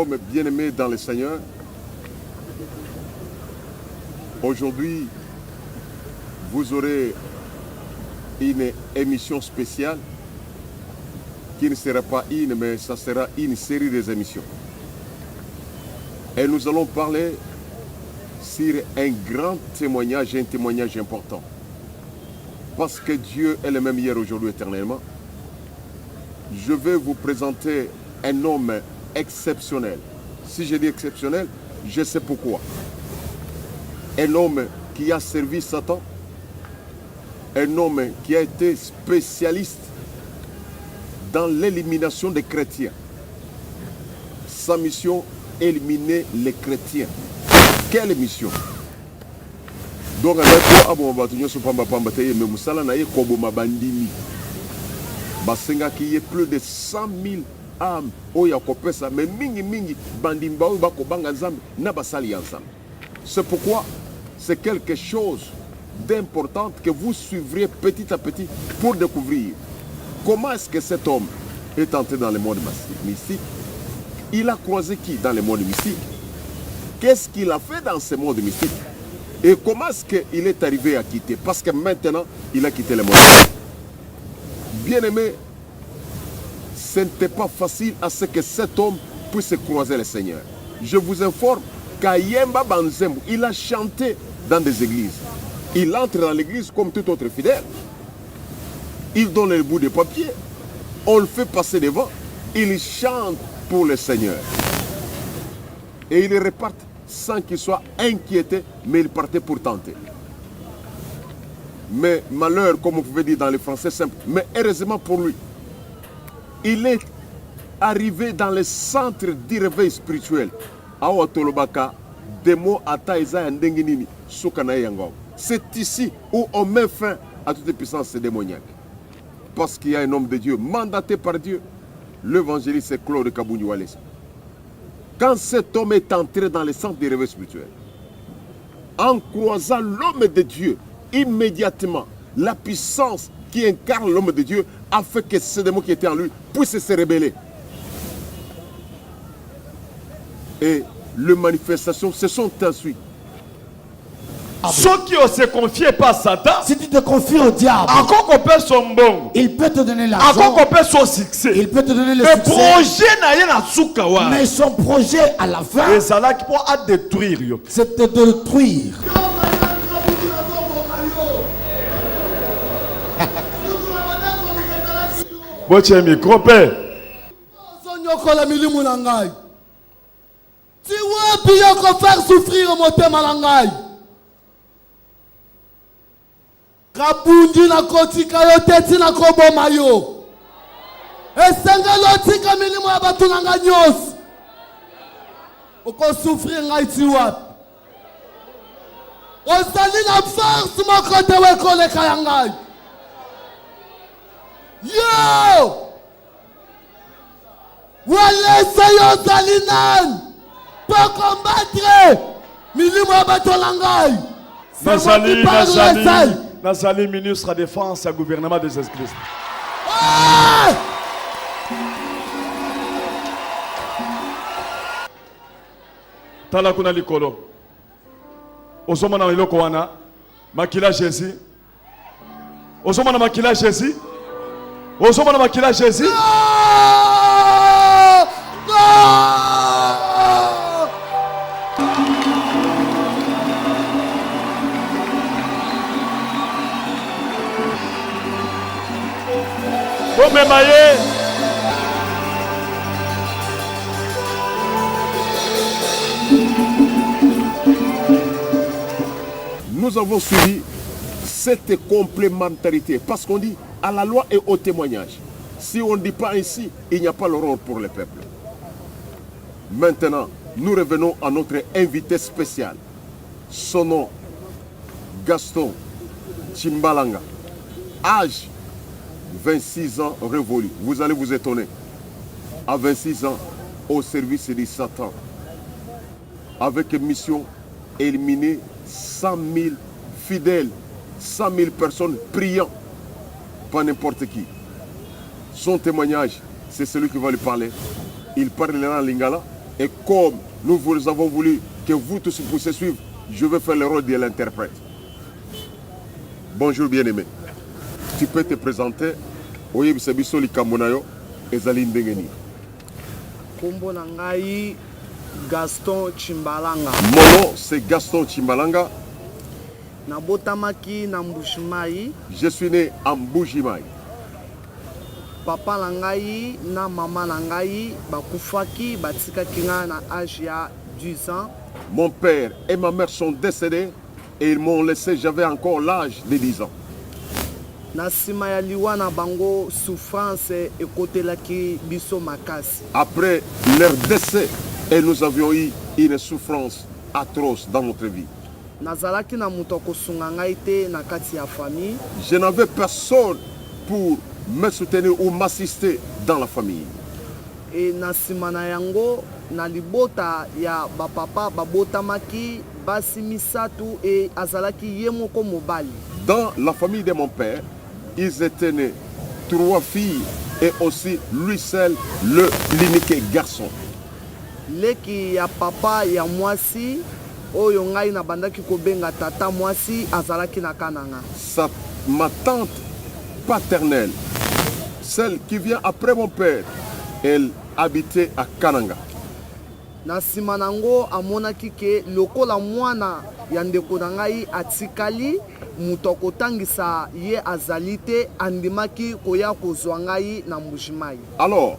Shalom, bien-aimés dans le Seigneur. Aujourd'hui, vous aurez une émission spéciale qui ne sera pas une, mais ça sera une série des émissions. Et nous allons parler sur un grand témoignage, un témoignage important. Parce que Dieu est le même hier, aujourd'hui, éternellement. Je vais vous présenter un homme exceptionnel. Si je dis exceptionnel, je sais pourquoi. Un homme qui a servi Satan, un homme qui a été spécialiste dans l'élimination des chrétiens. Sa mission, éliminer les chrétiens. Quelle mission? Donc, il y a plus de 100 000 âmes. C'est pourquoi c'est quelque chose d'important que vous suivrez petit à petit pour découvrir comment est-ce que cet homme est entré dans le monde mystique. Il a croisé qui dans le monde mystique? Qu'est-ce qu'il a fait dans ce monde mystique? Et comment est-ce qu'il est arrivé à quitter? Parce que maintenant, il a quitté le monde. Bien-aimé, ce n'était pas facile à ce que cet homme puisse croiser le Seigneur. Je vous informe qu'Ayemba Banzembo, il a chanté dans des églises. Il entre dans l'église comme tout autre fidèle. Il donne le bout de papier. On le fait passer devant. Il chante pour le Seigneur. Et il repart sans qu'il soit inquiété, mais il partait pour tenter. Mais malheur, comme vous pouvez dire dans le français simple, mais heureusement pour lui, il est arrivé dans le centre d'éveil spirituel. C'est ici où on met fin à toute puissance démoniaque. Parce qu'il y a un homme de Dieu mandaté par Dieu. L'évangéliste c'est Claude Kabouni Wallace. Quand cet homme est entré dans le centre d'éveil spirituel, en croisant l'homme de Dieu, immédiatement, la puissance qui incarne l'homme de Dieu a fait que ce démon qui était en lui puisse se rébeller. Et les manifestations se sont ensuite. Ceux qui se confient pas à Satan, si tu te confies au diable, encore qu'on peut son bon, il peut te donner l'argent, encore qu'on peut son succès, il peut te donner le succès. Projet mais son projet à la fin, détruire, c'est de te détruire. Tu vois bien qu'on faire souffrir mon thème à l'angaï. Kabundi na kotika yo teti na kobo mayo. Esenga lotika milimo ya batu nanga nyos. Oko souffrir ngai ti wapi. Ozali na force moko te weko leka ya ngai. Yo! Walesa yo zali nani? Pour combattre milimo ya batu nanga. Nazali ministre de défense et gouvernement des esprits. Tala kuna likolo. Osomana iloko wana makila Jésus. Osomana makila Jésus. Osomana makila Jésus. Nous avons suivi cette complémentarité parce qu'on dit à la loi et au témoignage. Si on ne dit pas ainsi, il n'y a pas l'aurore pour le peuple. Maintenant, nous revenons à notre invité spécial. Son nom, Gaston Chimbalanga. Âge 26 ans révolu. Vous allez vous étonner. À 26 ans, au service de Satan. Avec mission, éliminer 100 000 fidèles, 100 000 personnes priant. Pas n'importe qui. Son témoignage, c'est celui qui va lui parler. Il parlera en lingala Et comme nous vous avons voulu que vous tous puissiez suivre, je vais faire le rôle de l'interprète. Bonjour bien-aimé. Tu peux te présenter. Oye bisabiso likamonayo ezali ndengeni. Kombo na ngai Gaston Chimbalanga. Mon nom c'est Gaston Chimbalanga. Nabotamaki na Mbujimayi. Je suis né à Mbujimayi. Papa na ngai na mama na ngai bakufaki batikaki nga na âge ya 10 ans. Mon père et ma mère sont décédés et ils m'ont laissé, j'avais encore l'âge de 10 ans. Na sima ya liwa na bango souffrance ekotelaki biso makasi. Après leur décès, et nous avions eu une souffrance atroce dans notre vie. Nazalaki na muto kosunga ngai te na kati ya famille. Je n'avais personne pour me soutenir ou m'assister dans la famille. Et na sima na yango na libota ya bapapa babotamaki basi misatu e azalaki ye moko mobali. Dans la famille de mon père, ils étaient nés 3 filles et aussi lui seul, l'unique garçon. Leki ya papa ya mwasi oyo ngai na bandaki kobenga tata mwasi azalaki na kananga. Ma tante paternelle, celle qui vient après mon père, elle habitait à Kananga. Na sima nango amonaki ke lokola mwana ya ndeko na ngai atikali muto kotangisa ye azalite andimaki koya kozwa ngai na Mbujimayi. Alors,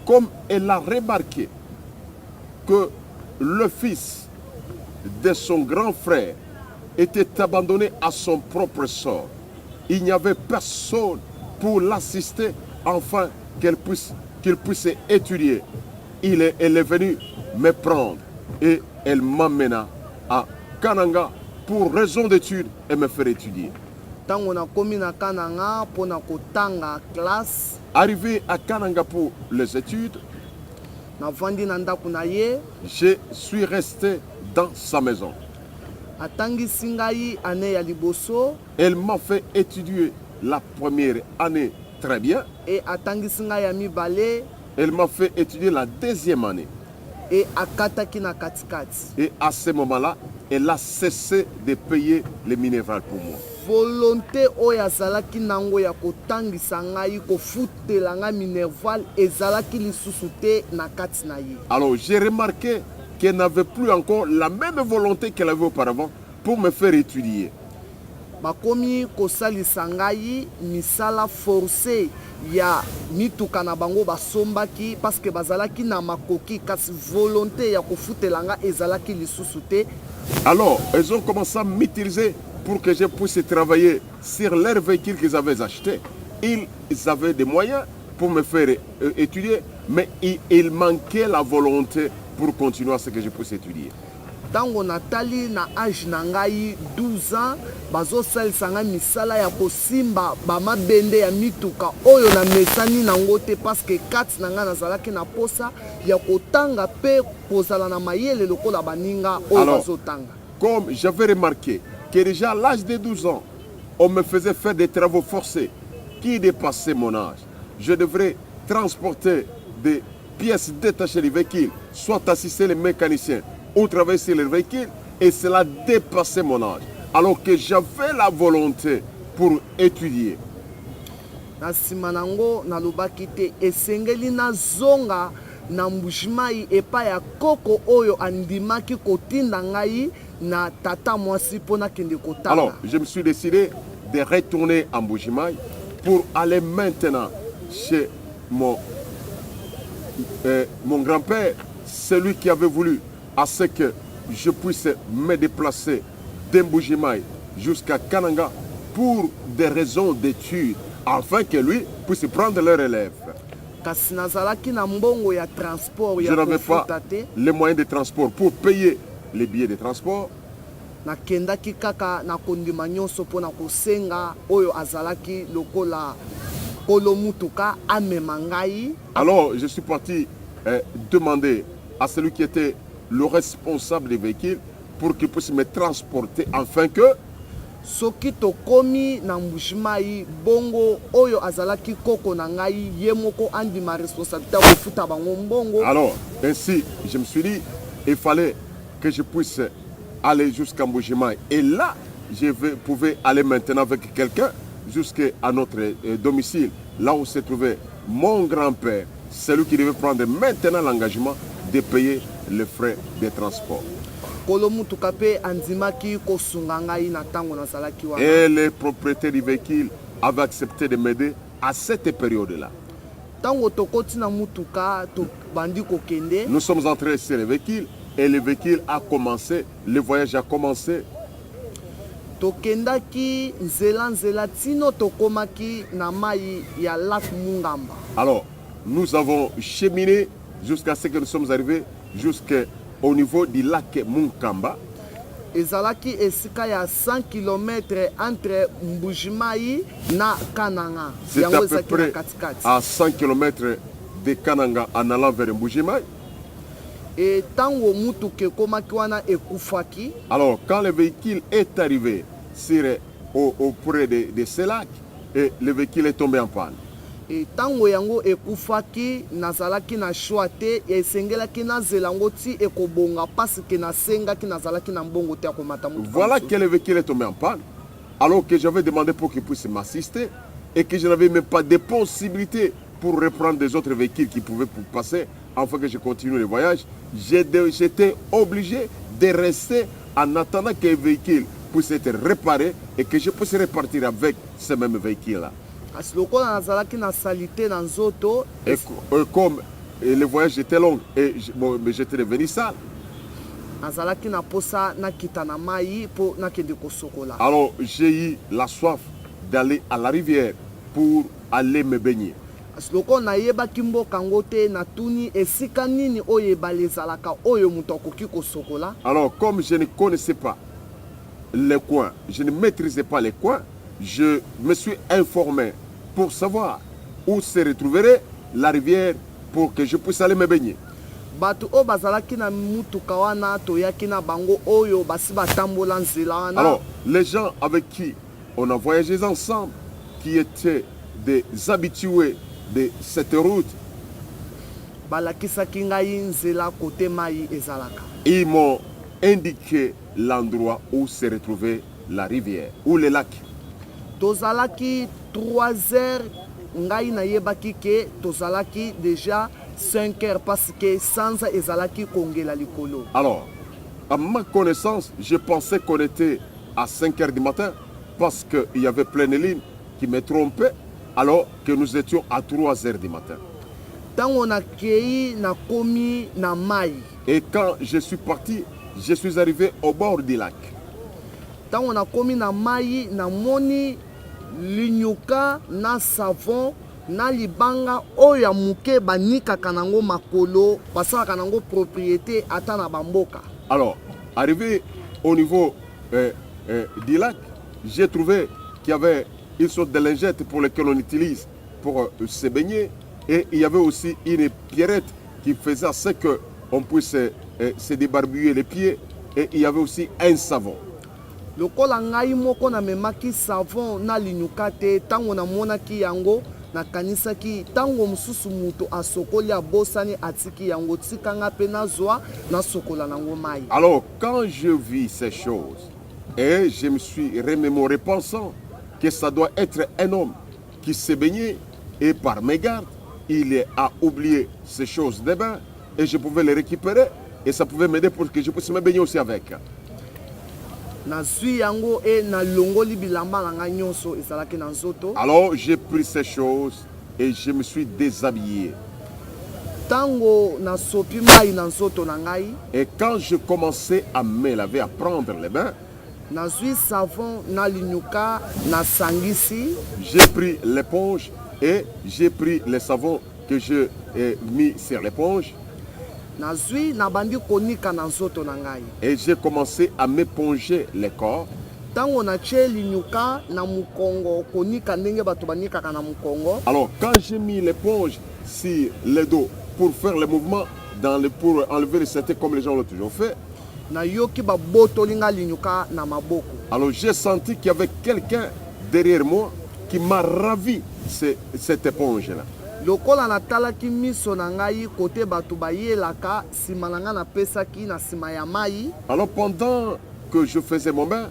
comme elle a remarqué que le fils de son grand frère était abandonné à son propre sort, il n'y avait personne pour l'assister afin qu'il puisse étudier. Elle est venue me prendre et elle m'amena à Kananga pour raison d'études et me faire étudier. Tango na komi na Kananga pona kotanga classe. Arrivé à Kananga pour les études, na vandi na ndako na ye, je suis resté dans sa maison. Atangisi ngai année ya liboso. Elle m'a fait étudier la première année très bien. Et atangisi ngai ya mibale. Elle m'a fait étudier la deuxième année. Et akataki na katikati. Et à ce moment-là, elle a cessé de payer les minérales pour moi. Volonté oyo azalaki nango ya kotangisa ngai kofutela nga minerval ezalaki lisusu te na kati na ye. Alors j'ai remarqué qu'elle n'avait plus encore la même volonté qu'elle avait auparavant pour me faire étudier. Bakomi kosalisa ngai misala forcé ya mituka na bango basombaki parce que bazalaki na makoki kasi volonté ya kofutela nga ezalaki lisusu te. Alors elles ont commencé à m'utiliser pour que je puisse travailler sur leur véhicule qu'ils avaient acheté. Ils avaient des moyens pour me faire étudier, mais il manquait la volonté pour continuer à ce que je puisse étudier. Tango natali na âge na ngai 12 ans, bazo salisa nga misala ya kosimba bama bende ya mituka oyo na mesani nango te parce que kati na nga nazalaki na posa ya kotanga pe kozala na mayele lokola baninga oyo bazotanga. Comme j'avais remarqué que déjà à l'âge de 12 ans, on me faisait faire des travaux forcés qui dépassaient mon âge. Je devrais transporter des pièces détachées du véhicule, soit assister les mécaniciens ou travailler sur les véhicules, et cela dépassait mon âge. Alors que j'avais la volonté pour étudier. Na sima nango nalobaki te esengeli na zonga na Mbujimayi epa ya koko oyo andimaki kotinda ngai na tata mwasi pona kende kotanga. Alors, je me suis décidé de retourner à Mbujimayi pour aller maintenant chez mon grand-père, celui qui avait voulu à ce que je puisse me déplacer de Mbujimayi jusqu'à Kananga pour des raisons d'études, afin que lui puisse prendre leur élève. Kasi nazalaki na mbongo ya transport ya je n'avais pas les moyens de transport pour payer les billets de transport. Nakendaki kaka na kondima nyonso pona kosenga oyo azalaki lokola kolomutuka amema ngai. Alors je suis parti demander à celui qui était le responsable des véhicules pour qu'il puisse me transporter afin que soki tokomi na Mbujimayi bongo oyo azalaki koko na ngai ye moko andima responsabilité ya kofuta bango mbongo. Alors, ainsi, je me suis dit, il fallait que je puisse aller jusqu'à Mbujimayi. Et là, pouvais aller maintenant avec quelqu'un jusqu'à notre domicile, là où se trouvait mon grand-père, celui qui devait prendre maintenant l'engagement de payer les frais de transport. Et les propriétaires du véhicule avaient accepté de m'aider à cette période-là. Nous sommes entrés sur le véhicule et le véhicule a commencé, le voyage a commencé. Alors, nous avons cheminé jusqu'à ce que nous sommes arrivés jusqu'au niveau du lac Mungamba. Ezalaki esika ya 100 km entre Mbujimayi na Kananga. C'est à peu près à 100 km de Kananga en allant vers Mbujimayi. Et tango mutuke komaki wana ekufaki. Alors, quand le véhicule est arrivé auprès de ce lac, et le véhicule est tombé en panne. Et tango yango ekufaki nazalaki na choate esengelaki na zelango ti ekobonga parce que nasengaki nazalaki na mbongo te akomata mutu. Voilà que le véhicule est tombé en panne, alors que j'avais demandé pour qu'il puisse m'assister et que je n'avais même pas de possibilité pour reprendre des autres véhicules qui pouvaient passer afin que je continue le voyage. J'étais obligé de rester en attendant que le véhicule puisse être réparé et que je puisse repartir avec ce même véhicule-là. Et comme le voyage était long et j'étais devenu sale, alors j'ai eu la soif d'aller à la rivière pour aller me baigner. Alors comme je ne connaissais pas les coins, je ne maîtrisais pas les coins, je me suis informé pour savoir où se retrouverait la rivière pour que je puisse aller me baigner. Alors, les gens avec qui on a voyagé ensemble, qui étaient des habitués de cette route, ils m'ont indiqué l'endroit où se retrouvait la rivière ou le lac. Tozalaki 3 heures, ngai na yebaki ke tozalaki déjà 5 heures parce que sans ezalaki kongela likolo. Alors, à ma connaissance, je pensais qu'on était à 5 heures du matin parce qu'il y avait plein de lignes qui me trompaient alors que nous étions à 3 heures du matin. Et quand je suis parti, je suis arrivé au bord du lac. Linyuka na savon na libanga oya muke banika kanango makolo pasaka kanango propriété atana bamboka. Alors, arrivé au niveau du lac, j'ai trouvé qu'il y avait une sorte de lingette pour laquelle on utilise pour se baigner et il y avait aussi une pierrette qui faisait à ce qu'on puisse se débarbouiller les pieds et il y avait aussi un savon. Lokola ngai moko na memaki savon na linyuka te tango na monaki yango na kanisaki tango mususu muto asokoli abosani atiki yango tikanga pe na zwa na sokola nango mai. Alors quand je vis ces choses et je me suis remémoré pensant que ça doit être un homme qui s'est baigné et par mégarde il a oublié ces choses de bain et je pouvais les récupérer et ça pouvait m'aider pour que je puisse me baigner aussi avec. Alors j'ai pris ces choses et je me suis déshabillé. Et quand je commençais à me laver, à prendre les bains, j'ai pris l'éponge et j'ai pris le savon que j'ai mis sur l'éponge. Et j'ai commencé à m'éponger le corps. Alors quand j'ai mis l'éponge sur le dos pour faire le mouvement pour enlever le saleté comme les gens l'ont toujours fait, na yoki babotolinga linyuka na maboko. Alors j'ai senti qu'il y avait quelqu'un derrière moi qui m'a ravi cette éponge-là. Lokola natalaki miso na ngai kote bato bayelaka sima na nga napesaki na sima ya mai. Alors pendant que je faisais mon bain,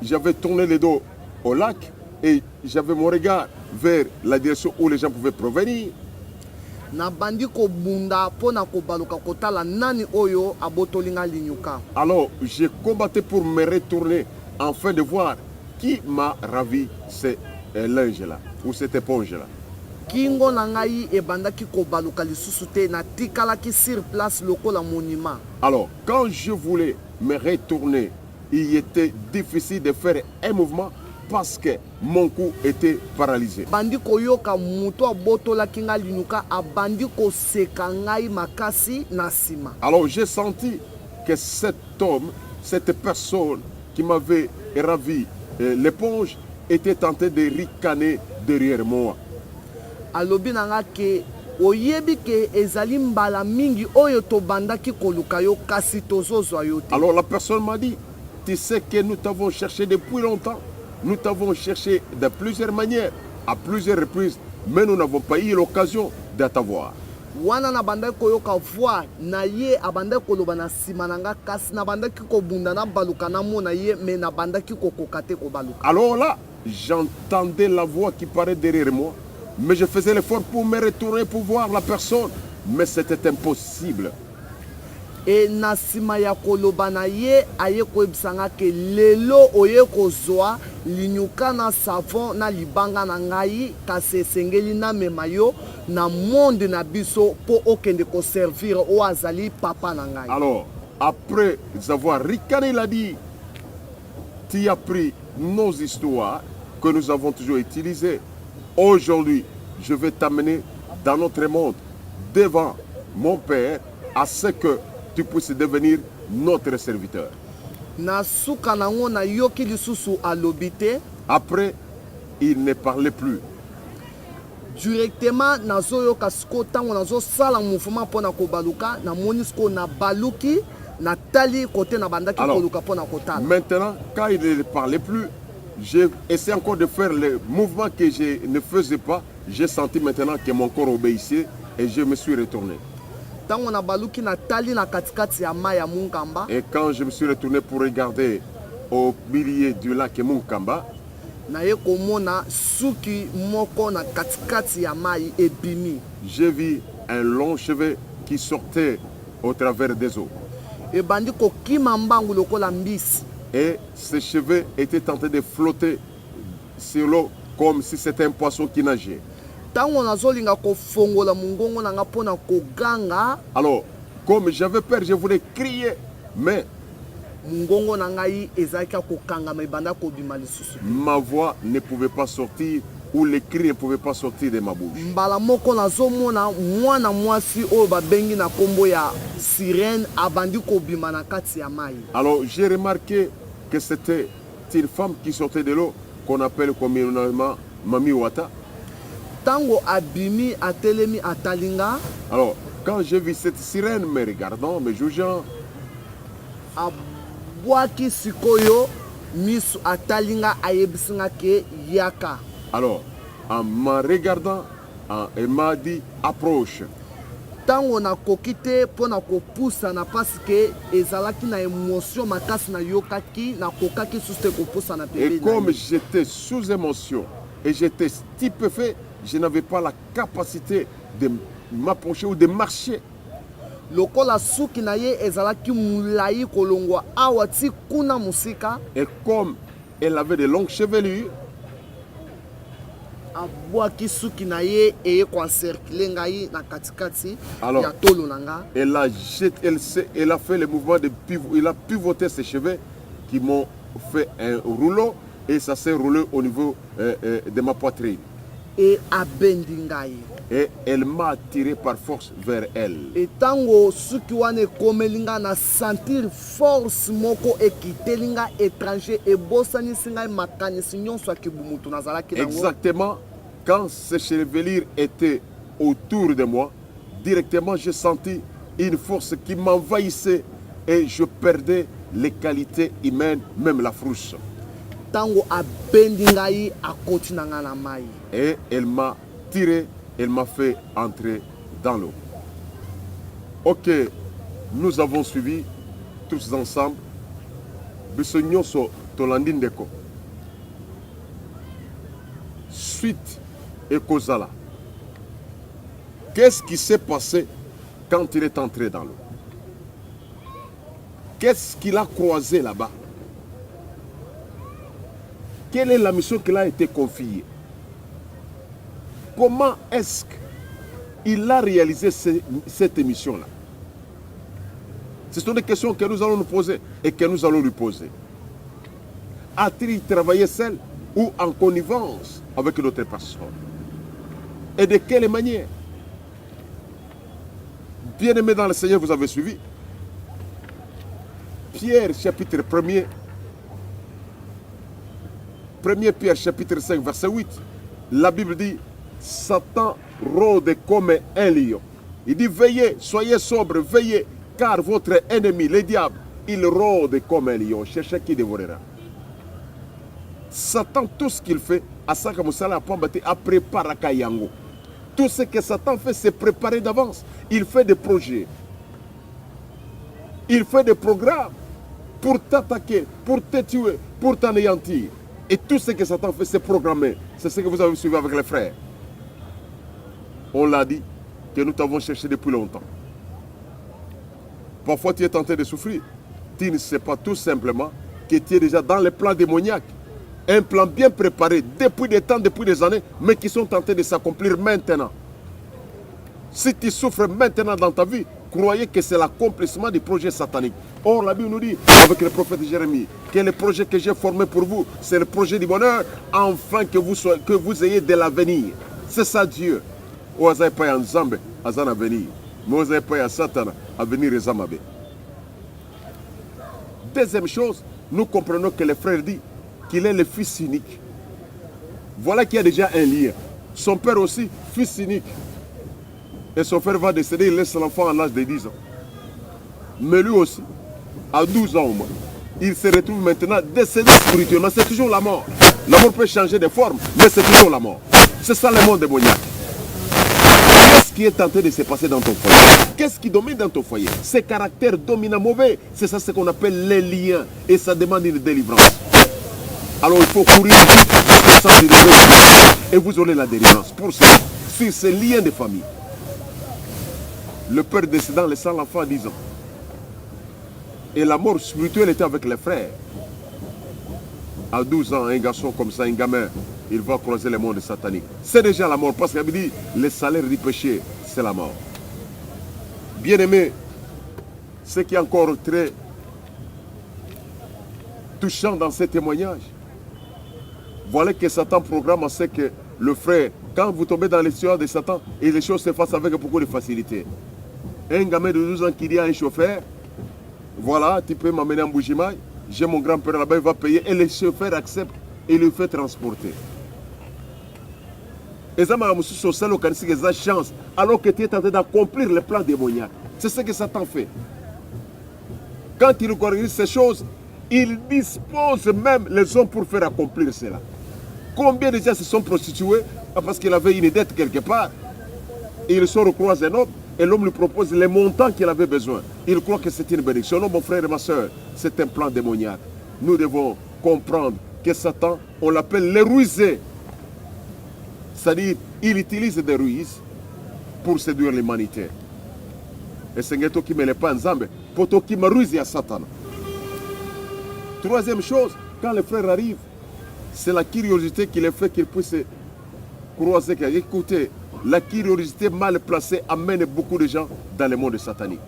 j'avais tourné le dos au lac et j'avais mon regard vers la direction où les gens pouvaient provenir. Na bandi ko bunda pona ko baluka kotala nani oyo abotolinga linyuka. Alors j'ai combattu pour me retourner afin de voir qui m'a ravi ce linge-là ou cette éponge-là. Kingo na ngai ebandaki ko baluka lisusu te na tikalaki sur place lokola monument. Alors quand je voulais me retourner, il était difficile de faire un mouvement parce que mon cou était paralysé. Bandi ko yoka muto abotolaki nga linyuka abandi ko seka ngai makasi na sima. Alors j'ai senti que cet homme, cette personne qui m'avait ravi l'éponge était tenté de ricaner derrière moi. Alobi nanga ke oyebi ke ezali mbala mingi oyo tobandaki koluka yo kasi tozozwa yo te. Alors la personne m'a dit, tu sais que nous t'avons cherché depuis longtemps, nous t'avons cherché de plusieurs manières, à plusieurs reprises, mais nous n'avons pas eu l'occasion de t'avoir. Wana na bandaki koyoka voix na ye abandaki koloba na sima nanga kasi na bandaki kobunda na baluka na mona ye mais na bandaki kokoka te kobaluka. Alors là, j'entendais la voix qui parlait derrière moi, mais je faisais l'effort pour me retourner pour voir la personne, mais c'était impossible. Et na sima ya koloba na ye aye koyebisanga ke lelo oye kozwa linyuka na savon na libanga na ngai kasi esengeli na mema yo na monde na biso po okende ko servir o azali papa na ngai. Alors, après avoir ricané, il a dit, tu as pris nos histoires que nous avons toujours utilisées. Aujourd'hui, je vais t'amener dans notre monde, devant mon Père, à ce que tu puisses devenir notre serviteur. Na suka nango na yoki lisusu alobite. Après, il ne parlait plus. Directement nazo yoka siko tango nazo sala mouvement pona kobaluka na monisco na baluki na tali côté na bandaki koluka pona kotala. Maintenant, quand il ne parlait plus, j'ai essayé encore de faire le mouvement que je ne faisais pas. J'ai senti maintenant que mon corps obéissait et je me suis retourné. Tango na baluki na tali na katikati ya mai ya Munkamba. Et quand je me suis retourné pour regarder au milieu du lac Munkamba, na ye komona suki moko na katikati ya mai ebimi. J'ai vu un long cheveu qui sortait au travers des eaux. E bandi kokima mbangu lokola mbisi. Et ces cheveux étaient tentés de flotter sur l'eau comme si c'était un poisson qui nageait. Tango nazolinga kofongola mungongo nanga pona koganga. Alors, comme j'avais peur, je voulais crier, mais mungongo nangai ezaki kokanga mebanda kobima lisusu. Ma voix ne pouvait pas sortir ou les cris ne pouvaient pas sortir de ma bouche. Mbala moko nazomona mwana mwasi oyo babengi na kombo ya sirène abandi kobima na kati ya mai. Alors, j'ai remarqué que c'était une femme qui sortait de l'eau qu'on appelle communément Mami Wata. Tango abimi atelemi atalinga. Alors, quand j'ai vu cette sirène me regardant, me jugeant, abwaki sikoyo misu atalinga ayebisinga ke yaka. Alors, en me regardant, elle m'a dit approche. Tango na kokite pona kopusa na parce que ezalaki na émotion makasi na yokaki na kokaki suste kopusa na pembeni. Et comme j'étais sous émotion et j'étais stupéfait, je n'avais pas la capacité de m'approcher ou de marcher. Lokola suki na ye ezalaki mulai kolongwa awa ti kuna musika. Et comme elle avait de longues chevelures, abwaki suki na ye eye koencercler ngai na katikati ya tolo nanga. Elle a fait le mouvement de pivot, il a pivoté ses cheveux qui m'ont fait un rouleau et ça s'est roulé au niveau de ma poitrine. Et abendi ngai. Et elle m'a attiré par force vers elle. Et tango suki wane komelinga na sentir force moko ekitelinga étranger et bosani singa makanisi nyonso akibumutu nazalaki nango. Exactement, quand ces chevelures étaient autour de moi, directement j'ai senti une force qui m'envahissait et je perdais les qualités humaines, même la frousse. Tango abendi ngai akoti na nga na mai. Et elle m'a tiré, elle m'a fait entrer dans l'eau. Ok, nous avons suivi tous ensemble. Biso nyonso tolandi ndeko. Suite et Kozala. Qu'est-ce qui s'est passé quand il est entré dans l'eau? Qu'est-ce qu'il a croisé là-bas? Quelle est la mission qui a été confiée? Comment est-ce qu'il a réalisé cette mission-là? Ce sont des questions que nous allons nous poser et que nous allons lui poser. A-t-il travaillé seul ou en connivence avec d'autres personnes? Et de quelle manière? Bien-aimés dans le Seigneur, vous avez suivi. Pierre, chapitre 1er. 1 Pierre, chapitre 5, verset 8. La Bible dit, Satan rôde comme un lion. Il dit, veillez, soyez sobres, veillez, car votre ennemi, le diable, il rôde comme un lion. Cherchez qui dévorera. Satan, tout ce qu'il fait, à préparer Kayango. Tout ce que Satan fait, c'est préparer d'avance. Il fait des projets. Il fait des programmes pour t'attaquer, pour te tuer, pour t'anéantir. Et tout ce que Satan fait, c'est programmé. C'est ce que vous avez suivi avec les frères. On l'a dit, que nous t'avons cherché depuis longtemps. Parfois, tu es tenté de souffrir. Tu ne sais pas tout simplement que tu es déjà dans les plans démoniaques. Un plan bien préparé depuis des temps, depuis des années, mais qui sont tentés de s'accomplir maintenant. Si tu souffres maintenant dans ta vie, croyez que c'est l'accomplissement du projet satanique. Or, la Bible nous dit, avec le prophète Jérémie, que le projet que j'ai formé pour vous, c'est le projet du bonheur, afin que vous ayez de l'avenir. C'est ça Dieu. Vous n'avez pas un Zambé, un avenir. Mais vous n'avez pas un Satan, avenir et Zambé. Deuxième chose, nous comprenons que le frère dit qu'il est le fils unique. Voilà qu'il y a déjà un lien. Son père aussi, fils unique. Et son frère va décéder, il laisse l'enfant à l'âge de 10 ans. Mais lui aussi, à 12 ans au moins, il se retrouve maintenant décédé spirituellement. C'est toujours la mort. La mort peut changer de forme, mais c'est toujours la mort. C'est ça le monde démoniaque. Qu'est-ce qui est tenté de se passer dans ton foyer? Qu'est-ce qui domine dans ton foyer? Ces caractères dominants mauvais, c'est ça ce qu'on appelle les liens. Et ça demande une délivrance. Alors il faut courir et vous aurez la délivrance. Pour ça, sur ces liens de famille. Le père décédant laissant l'enfant à 10 ans. Et la mort spirituelle était avec les frères. À 12 ans, un garçon comme ça, un gamin, il va croiser le monde satanique. C'est déjà la mort, parce qu'il dit, le salaire du péché, c'est la mort. Bien-aimé, ce qui est encore très touchant dans ces témoignages, voilà que Satan programme à ce que le frère, quand vous tombez dans l'histoire de Satan, et les choses se passent avec beaucoup de facilité. Un gamin de 12 ans qui dit à un chauffeur, voilà, tu peux m'amener en Bougimaï, j'ai mon grand-père là-bas, il va payer, et le chauffeur accepte et le fait transporter. Et ça m'a chance, alors que tu es en train d'accomplir le plan démoniaque. C'est ce que Satan fait. Quand il organise ces choses, il dispose même les hommes pour faire accomplir cela. Combien de gens se sont prostitués parce qu'il avait une dette quelque part? Et ils se recroisent un homme et l'homme lui propose les montants qu'il avait besoin. Il croit que c'est une bénédiction. Non, mon frère et ma soeur, c'est un plan démoniaque. Nous devons comprendre que Satan, on l'appelle le rusé. C'est-à-dire, il utilise des ruses pour séduire l'humanité. Et c'est ce qui ne met pas en zambe, pour toi qui me ruse à Satan. Troisième chose, quand les frères arrivent, c'est la curiosité qui les fait qu'ils puissent croiser. Écoutez, la curiosité mal placée amène beaucoup de gens dans le monde satanique.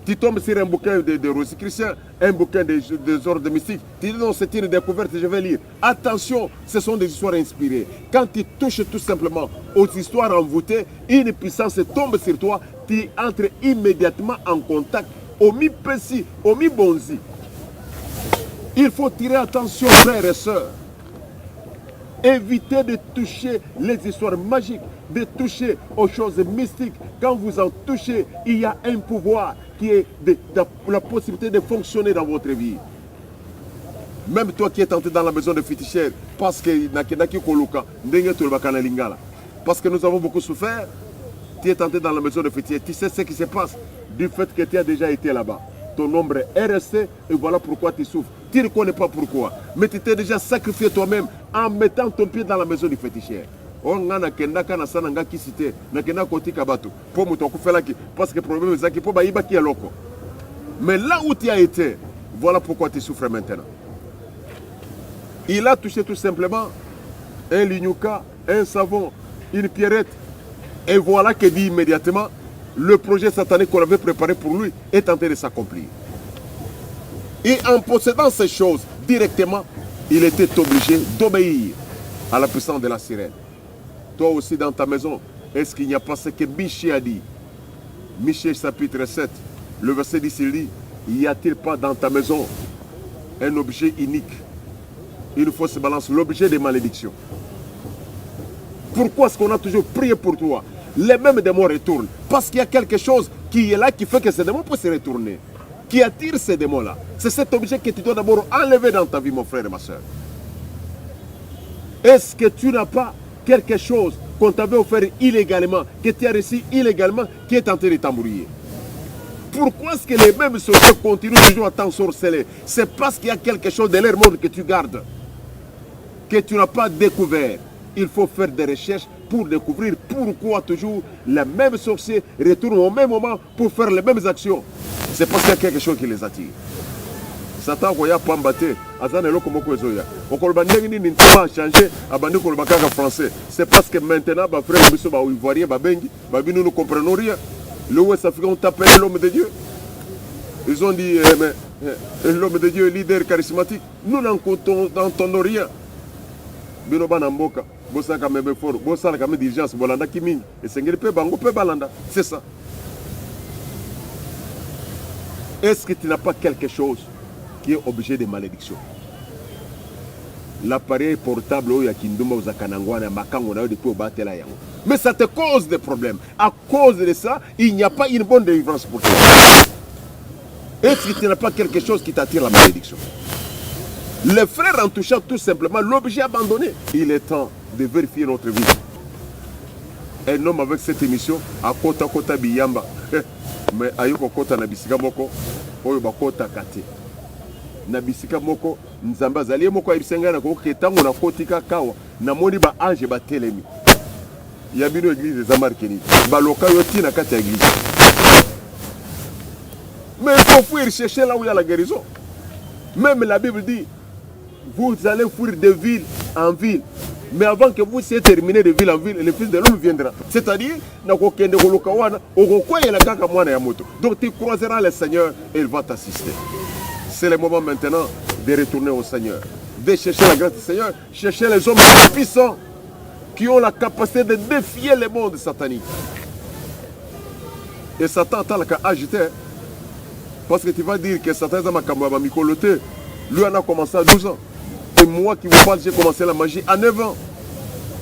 Tu tombes sur un bouquin de Rosicruciens, un bouquin des ordres mystiques, tu dis non, c'est une découverte, je vais lire. Attention, ce sont des histoires inspirées. Quand tu touches tout simplement aux histoires envoûtées, une puissance tombe sur toi, tu entres immédiatement en contact au mi-pessi, au mi-bonzi. Il faut tirer attention, frères et sœurs. Évitez de toucher les histoires magiques, de toucher aux choses mystiques. Quand vous en touchez, il y a un pouvoir qui est la possibilité de fonctionner dans votre vie. Même toi qui es entré dans la maison de fétichère, parce que nous avons beaucoup souffert, tu es entré dans la maison de fétichère, tu sais ce qui se passe du fait que tu as déjà été là-bas. Ton ombre est restée et voilà pourquoi tu souffres. Tu ne connais pas pourquoi, mais tu t'es déjà sacrifié toi-même en mettant ton pied dans la maison du féticheur. Parce que le problème est que mais là où tu as été, voilà pourquoi tu souffres maintenant. Il a touché tout simplement un lignouka, un savon, une pierrette. Et voilà que dit immédiatement, le projet satanique qu'on avait préparé pour lui est en train de s'accomplir. Et en possédant ces choses directement, il était obligé d'obéir à la puissance de la sirène. Toi aussi dans ta maison, est-ce qu'il n'y a pas ce que Michée a dit? Michée chapitre 7, le verset 10, il dit, y a-t-il pas dans ta maison un objet unique, une fausse balance, l'objet des malédictions? Pourquoi est-ce qu'on a toujours prié pour toi? Les mêmes démons retournent. Parce qu'il y a quelque chose qui est là qui fait que ces démons peuvent se retourner. Qui attire ces démons-là. C'est cet objet que tu dois d'abord enlever dans ta vie, mon frère et ma soeur. Est-ce que tu n'as pas quelque chose qu'on t'avait offert illégalement, que tu as reçu illégalement, qui est en train de t'embrouiller? Pourquoi est-ce que les mêmes sorciers continuent toujours à t'ensorceler? C'est parce qu'il y a quelque chose de leur monde que tu gardes, que tu n'as pas découvert. Il faut faire des recherches pour découvrir pourquoi toujours les mêmes sorciers retournent au même moment pour faire les mêmes actions. C'est parce qu'il y a quelque chose qui les attire. Satan koya pambate azana eloko moko ezoya. Okoloba ndenge nini ntoma changer abandi koloba kaka français. C'est parce que maintenant ba frère biso ba ivoirien ba bengi ba bino nous comprenons rien. Le Ouest africain ont appelé l'homme de Dieu. Ils ont dit l'homme de Dieu est leader charismatique. Nous n'entendons rien. Bino bana mboka bosaka mebe fort bosala kame diligence bolanda kimingi esengeli pe bango pe balanda. C'est ça. Est-ce que tu n'as pas quelque chose qui est objet de malédiction? L'appareil portable mais ça te cause des problèmes. À cause de ça, il n'y a pas une bonne délivrance pour toi. Est-ce que tu n'as pas quelque chose qui t'attire la malédiction? Les frères, en touchant tout simplement l'objet abandonné, il est temps de vérifier notre vie. Un homme avec cette émission, à Kota Biyamba, mais ayoko kota na bisika moko oyo bakota kate na bisika moko nzamba azali moko ayisenga na ko ketango na kotika kawa na moni ba ange ba telemi ya bino église des Amarkeni baloka yoti na kati ya église. Mais il faut fuir chercher là où il y a la guérison. Même la Bible dit vous allez fuir de ville en ville. Mais avant que vous soyez terminé de ville en ville, le Fils de l'homme viendra. C'est-à-dire, donc tu croiseras le Seigneur et il va t'assister. C'est le moment maintenant de retourner au Seigneur, de chercher la grâce du Seigneur, chercher les hommes puissants qui ont la capacité de défier le monde satanique. Et Satan t'a agité, parce que tu vas dire que Satan est Mikoloté. Lui en a commencé à 12 ans. Et moi qui vous parle, j'ai commencé la magie à 9 ans.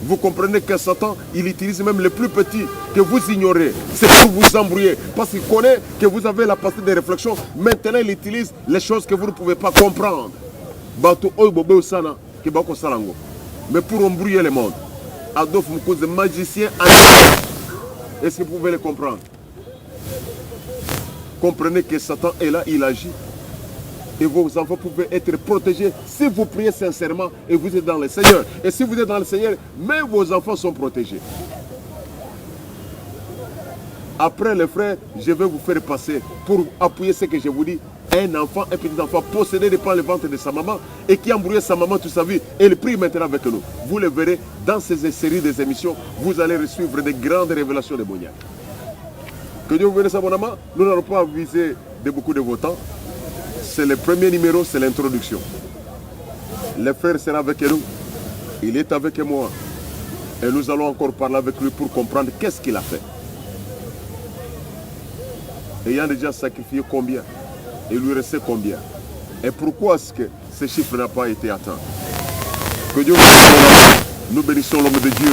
Vous comprenez que Satan, il utilise même les plus petits que vous ignorez. C'est pour vous embrouiller. Parce qu'il connaît que vous avez la capacité de réflexion. Maintenant, il utilise les choses que vous ne pouvez pas comprendre. Mais pour embrouiller le monde. Adolphe Mukoze, magicien en est-ce que vous pouvez le comprendre? Comprenez que Satan est là, il agit. Et vos enfants pouvaient être protégés si vous priez sincèrement et vous êtes dans le Seigneur. Et si vous êtes dans le Seigneur, même vos enfants sont protégés. Après les frères, je vais vous faire passer pour appuyer ce que je vous dis. Un enfant, un petit enfant possédé par le ventre de sa maman et qui a embrouillé sa maman toute sa vie. Et il prie maintenant avec nous. Vous le verrez dans ces séries des émissions. Vous allez suivre des grandes révélations démoniaques. Que Dieu vous bénisse abondamment. Nous n'allons pas viser de beaucoup de votants. C'est le premier numéro, c'est l'introduction. Le frère sera avec nous. Il est avec moi. Et nous allons encore parler avec lui pour comprendre qu'est-ce qu'il a fait. Ayant déjà sacrifié combien? Et lui restait combien? Et pourquoi est-ce que ce chiffre n'a pas été atteint? Que Dieu vous bénisse. Nous bénissons l'homme de Dieu,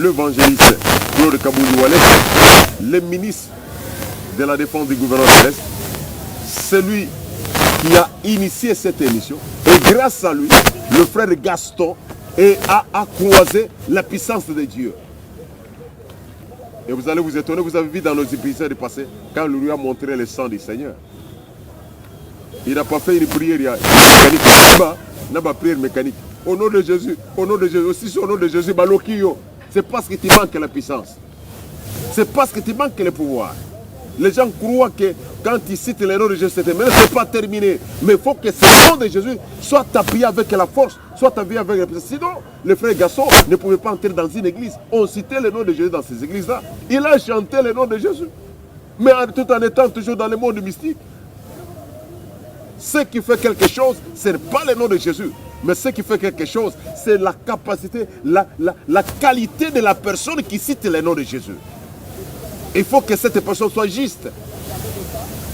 l'évangéliste Claude Kaboundou Wallace, le ministre de la défense du gouvernement de l'Est, celui qui a initié cette émission. Et grâce à lui, le frère Gaston a croisé la puissance de Dieu. Et vous allez vous étonner, vous avez vu dans nos épisodes passés, quand lui a montré le sang du Seigneur. Il n'a pas fait une prière mécanique. Il n'a pas prière mécanique. Au nom de Jésus, aussi au nom de Jésus, c'est parce que tu manques la puissance. C'est parce que tu manques le pouvoir. Les gens croient que quand ils citent le nom de Jésus, c'est pas terminé. Mais il faut que ce nom de Jésus soit appuyé avec la force, soit appuyé avec la puissance. Sinon, le frère Gasson ne pouvait pas entrer dans une église. On citait le nom de Jésus dans ces églises-là. Il a chanté le nom de Jésus. Mais tout en étant toujours dans le monde mystique. Ce qui fait quelque chose, ce n'est pas le nom de Jésus. Mais ce qui fait quelque chose, c'est la capacité, la qualité de la personne qui cite le nom de Jésus. Il faut que cette personne soit juste.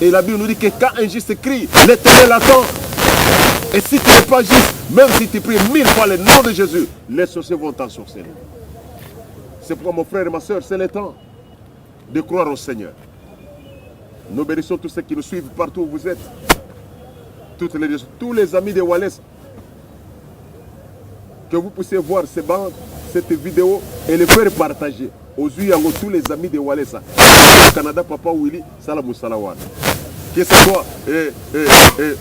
Et la Bible nous dit que quand un juste crie, l'Éternel attend. Et si tu n'es pas juste, même si tu pries 1000 fois le nom de Jésus, les sorciers vont t'ensorceler. C'est pourquoi mon frère et ma soeur, c'est le temps de croire au Seigneur. Nous bénissons tous ceux qui nous suivent partout où vous êtes. Tous les amis de Wallace, que vous puissiez voir ces bandes, cette vidéo et les faire partager. Aux yeux tous les amis de Wallace. Au Canada, Papa Willy, Salamou Salawan. Que ce soit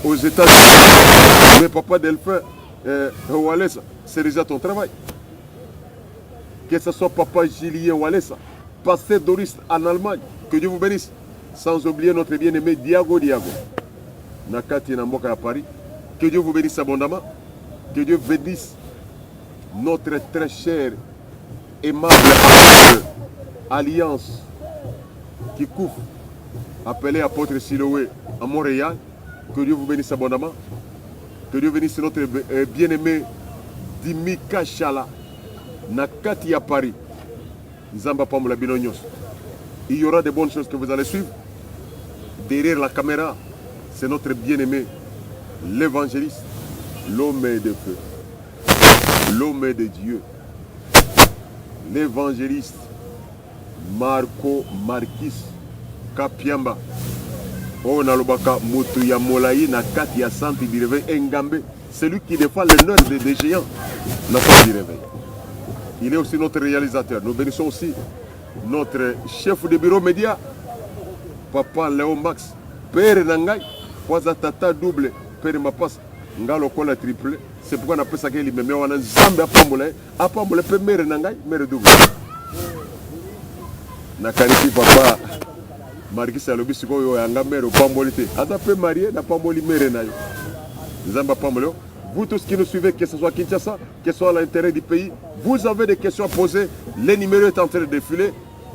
aux États-Unis, mais Papa Delphin, Wallace, c'est déjà ton travail. Que ce soit Papa Julien Wallace, Pasteur Doris en Allemagne, que Dieu vous bénisse. Sans oublier notre bien-aimé Diago. Nakati Namboka à Paris. Que Dieu vous bénisse abondamment. Que Dieu bénisse notre très cher, aimable alliance qui couvre, appelé apôtre Siloé à Montréal. Que Dieu vous bénisse abondamment. Que Dieu bénisse notre bien-aimé Dimi Kachala Nakati à Paris. Nzamba Pamoula Binonyos. Il y aura de bonnes choses que vous allez suivre. Derrière la caméra, c'est notre bien-aimé, l'évangéliste, l'homme de feu, l'homme de Dieu, l'évangéliste Marco Marquis Kapiamba. On a l'obaka Mutuya Molaï Nakati ya Santi du réveil Engambe, celui qui défend l'honneur des géants, la femme du réveil. Il est aussi notre réalisateur. Nous bénissons aussi notre chef de bureau média, Papa Léo Max, Père Nangai, Waza Tata double, Père Mapas, Ngalo Kola triple. C'est pourquoi on appelle ça qu'il me met en Zambé à Pamboule, Père Nangai, Mère double. Nakanipi Papa, Marquis Alobi Siko, Yanga Mère au Pambolité. Ata marié, n'a pas moli Mère Nayo. Zamba Pambolo. Vous tous qui nous suivez, que ce soit Kinshasa, que ce soit à l'intérieur du pays, vous avez des questions à poser. Les numéros sont en train de défiler.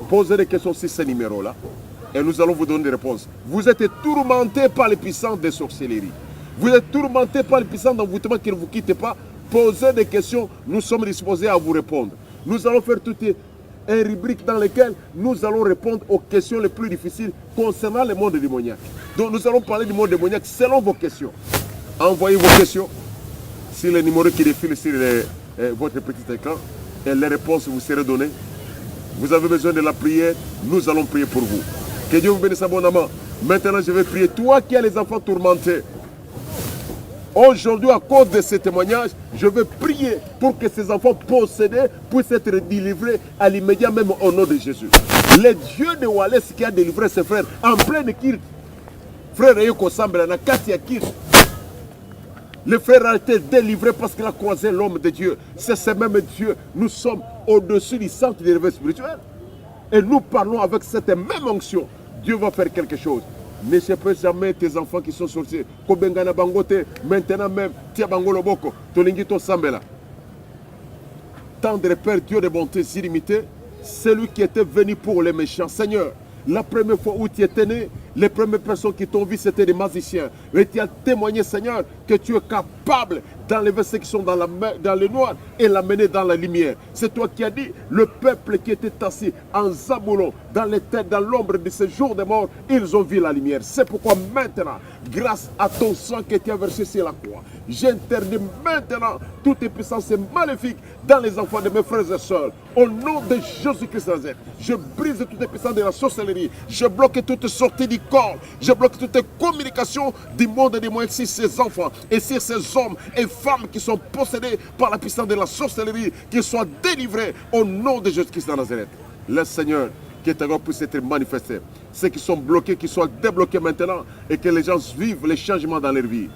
Posez des questions sur ces numéros-là. Et nous allons vous donner des réponses. Vous êtes tourmentés par les puissances des sorcelleries. Vous êtes tourmentés par les puissances d'envoûtement qui ne vous quittent pas. Posez des questions. Nous sommes disposés à vous répondre. Nous allons faire toute une rubrique dans laquelle nous allons répondre aux questions les plus difficiles concernant le monde démoniaque. Donc nous allons parler du monde démoniaque selon vos questions. Envoyez vos questions sur les numéros qui défilent sur votre petit écran et les réponses vous seront données. Vous avez besoin de la prière, nous allons prier pour vous. Que Dieu vous bénisse abondamment. Maintenant, je vais prier. Toi qui as les enfants tourmentés, aujourd'hui, à cause de ce témoignage, je vais prier pour que ces enfants possédés puissent être délivrés à l'immédiat, même au nom de Jésus. Le Dieu de Wallace qui a délivré ses frères en pleine kirt, frère Eyoko Sambela, na Katia Kirt. Le frère a été délivré parce qu'il a croisé l'homme de Dieu. C'est ce même Dieu. Nous sommes au-dessus du centre des réveils spirituels. Et nous parlons avec cette même onction. Dieu va faire quelque chose. Ne sépare jamais tes enfants qui sont sortis. Kobengana bangote, maintenant même, tia bangolo boko, tolingito sambela. Tendre Père, Dieu de bonté illimitée, celui qui était venu pour les méchants. Seigneur, la première fois où tu étais né, les premières personnes qui t'ont vu, c'était des magiciens. Et tu as témoigné, Seigneur, que tu es capable d'enlever ceux qui sont dans le noir et l'amener dans la lumière. C'est toi qui as dit, le peuple qui était assis en Zaboulon, dans les têtes, dans l'ombre de ce jour de mort, ils ont vu la lumière. C'est pourquoi maintenant, grâce à ton sang qui était versé sur la croix, J'interdis maintenant toutes les puissances maléfiques dans les enfants de mes frères et sœurs. Au nom de Jésus-Christ Nazareth, je brise toutes les puissances de la sorcellerie. Je bloque toute sortie du corps. Je bloque toute communication du monde et des moyens sur ces enfants et sur ces hommes et femmes qui sont possédés par la puissance de la sorcellerie, qu'ils soient délivrés au nom de Jésus-Christ de Nazareth. Le Seigneur, que ta gloire puisse être manifestée. Ceux qui sont bloqués, qu'ils soient débloqués maintenant et que les gens vivent les changements dans leur vie.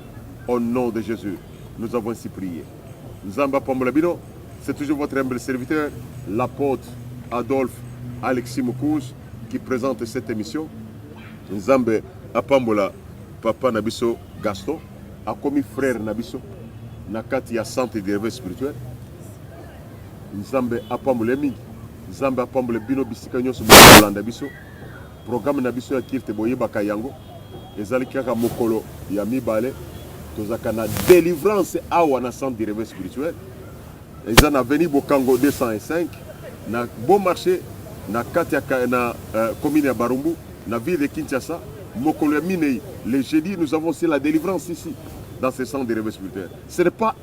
Au nom de Jésus, nous avons ainsi prié. Nzamba Pambolabino, c'est toujours votre humble serviteur, l'apôtre Adolphe Alexis Moukous, qui présente cette émission. Nzambe Apambola, Papa Nabiso Gaston, a commis frère Nabiso, Nakati ya centre de réveil spirituel. Nzambe Apambola Mingi, Nzambe Apambola Bino Bisikanyo Subolanda Biso, programme Nabiso ya Kirte Boye Bakayango, ezali kaka mokolo ya mibale. Tozaka na délivrance awa na centre de réveil spirituel. Ils en ont venu au Congo 205 na bon marché na katia na commune ya Barumbu na ville de Kinshasa mokolo ya minei. Le jeudi nous avons aussi la délivrance ici dans ce centre de réveil spirituel. Ce n'est pas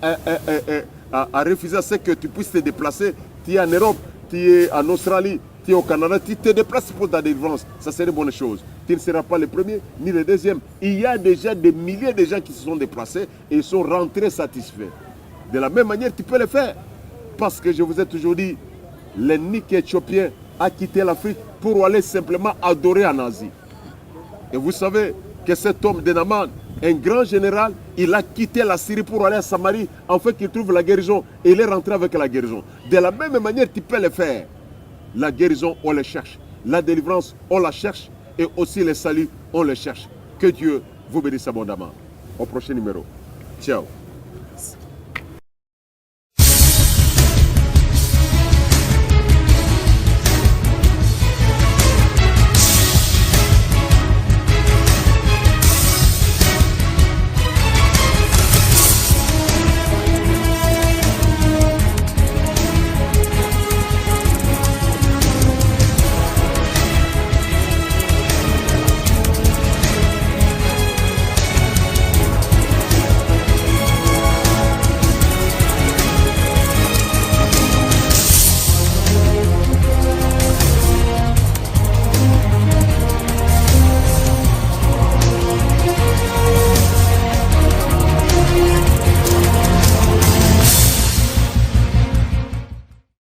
à refuser à ce que tu puisses te déplacer. Tu es en Europe, tu es en Australie, tu es au Canada, tu te déplaces pour ta délivrance. Ça serait une bonne chose. Tu ne seras pas le premier ni le deuxième. Il y a déjà des milliers de gens qui se sont déplacés et sont rentrés satisfaits. De la même manière, tu peux le faire. Parce que je vous ai toujours dit, l'ethnique éthiopien a quitté l'Afrique pour aller simplement adorer en Asie. Et vous savez que cet homme de Naaman, un grand général, il a quitté la Syrie pour aller à Samarie afin qu'il trouve la guérison. Et il est rentré avec la guérison. De la même manière, tu peux le faire. La guérison, on le cherche. La délivrance, on la cherche. Et aussi le salut, on le cherche. Que Dieu vous bénisse abondamment. Au prochain numéro. Ciao.